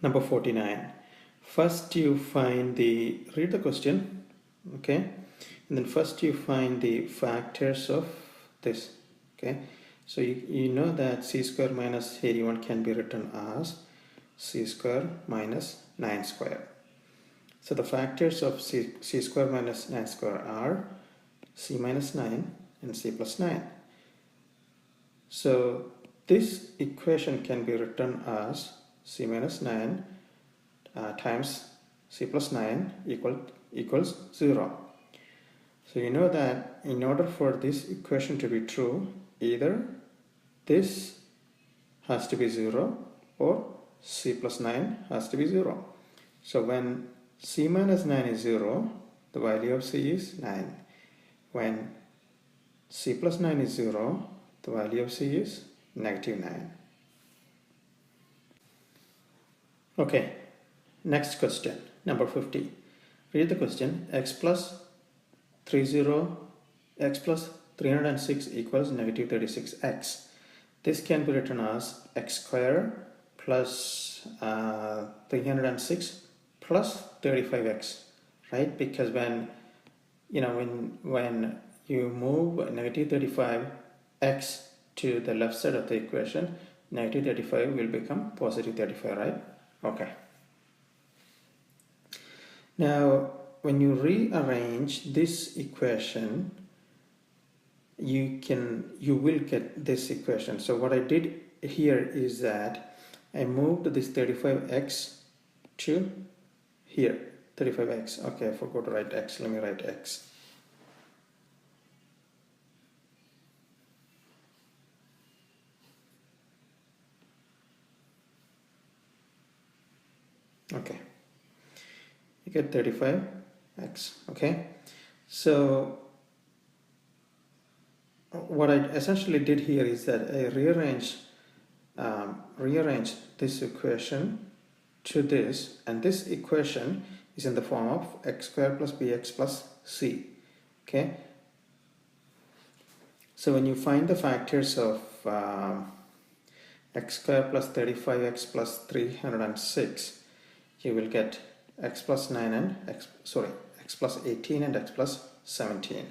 Number 49. First you find read the question, okay? And then first you find the factors of this, okay? So you know that c square minus 81 can be written as c square minus 9 square. So the factors of c square minus 9 square are c minus 9 and c plus 9. So this equation can be written as c minus 9 times c plus 9 equals 0. So you know that in order for this equation to be true, either this has to be 0 or c plus 9 has to be 0. So when c minus 9 is 0, the value of c is 9. When c plus 9 is 0, the value of c is negative 9. Okay, next question, number 50. Read the question. X plus 306 equals negative 36x. This can be written as x squared plus 306 plus 35x, right? Because when you move negative 35x to the left side of the equation, negative 35 will become positive 35, right? Okay. Now, when you rearrange this equation, you will get this equation. So what I did here is that I moved this 35x to here, 35x. Okay, I forgot to write x. Let me write x. Okay, you get 35x. Okay, so what I essentially did here is that I rearranged this equation to this, and this equation is in the form of x squared plus bx plus c. Okay, so when you find the factors of x squared plus 35x plus 306, you will get x plus 9 and x plus 18 and x plus 17.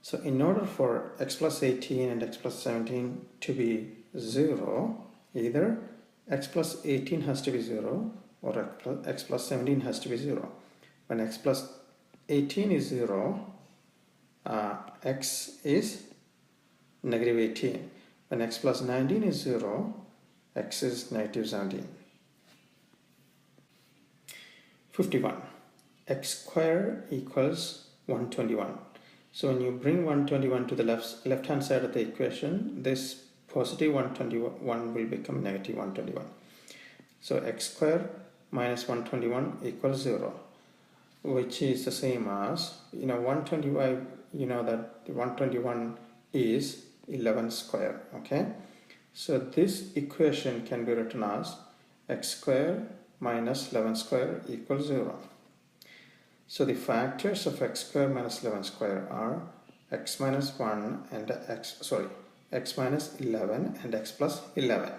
So in order for x plus 18 and x plus 17 to be 0, either x plus 18 has to be 0 or x plus 17 has to be 0. When x plus 18 is 0, x is negative 18. When x plus 19 is 0, x is negative 17. 51. X squared equals 121. So when you bring 121 to the left hand side of the equation, this positive 121 will become negative 121. So x squared minus 121 equals 0, which is the same as, 125, that 121 is 11 square. Okay, so this equation can be written as x squared minus 11 square equals 0. So the factors of x squared minus 11 square are x minus 1 and x minus 11 and x plus 11.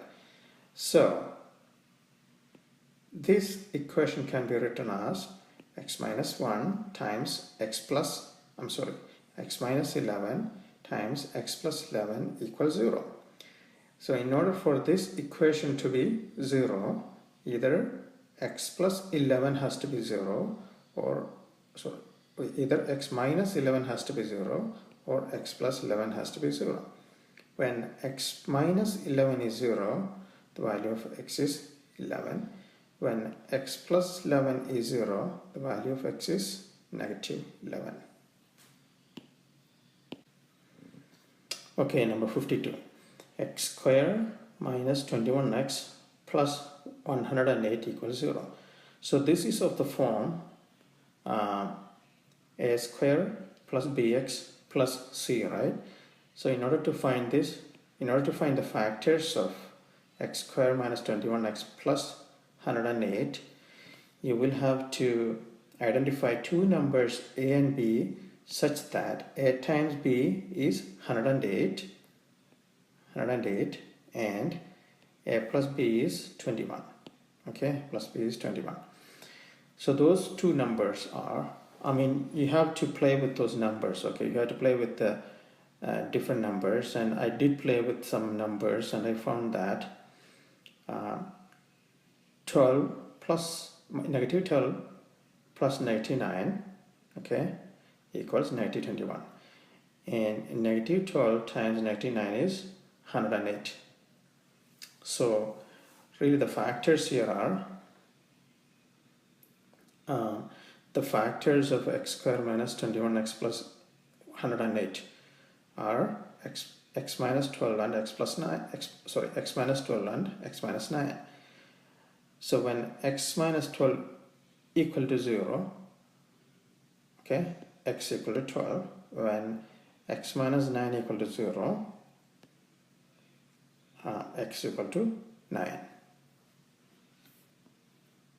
So this equation can be written as x minus 1 times x minus 11 times x plus 11 equals 0. So in order for this equation to be 0, either x plus 11 has to be 0 or either x minus 11 has to be 0 or x plus 11 has to be 0. When x minus 11 is 0, the value of x is 11. When x plus 11 is 0, the value of x is negative 11. Okay, number 52. X squared minus 21x plus 108 equals 0. So this is of the form a squared plus bx plus c, right? So in order to find the factors of x squared minus 21x plus 108, you will have to identify two numbers a and b such that a times b is 108 and a plus b is 21. okay, plus b is 21. So those two numbers are, I mean, you have to play with those numbers, okay, you have to play with the different numbers, and I did play with some numbers and I found that 12 plus negative 12 plus 99, okay, equals negative 21, and negative 12 times 99 is 108. So really the factors here are the factors of x square minus 21x plus 108 are x minus 12 and x plus 9, x minus 12 and x minus 9. So when x minus 12 equal to 0, okay, x equal to 12, when x minus 9 equal to 0, x equal to 9.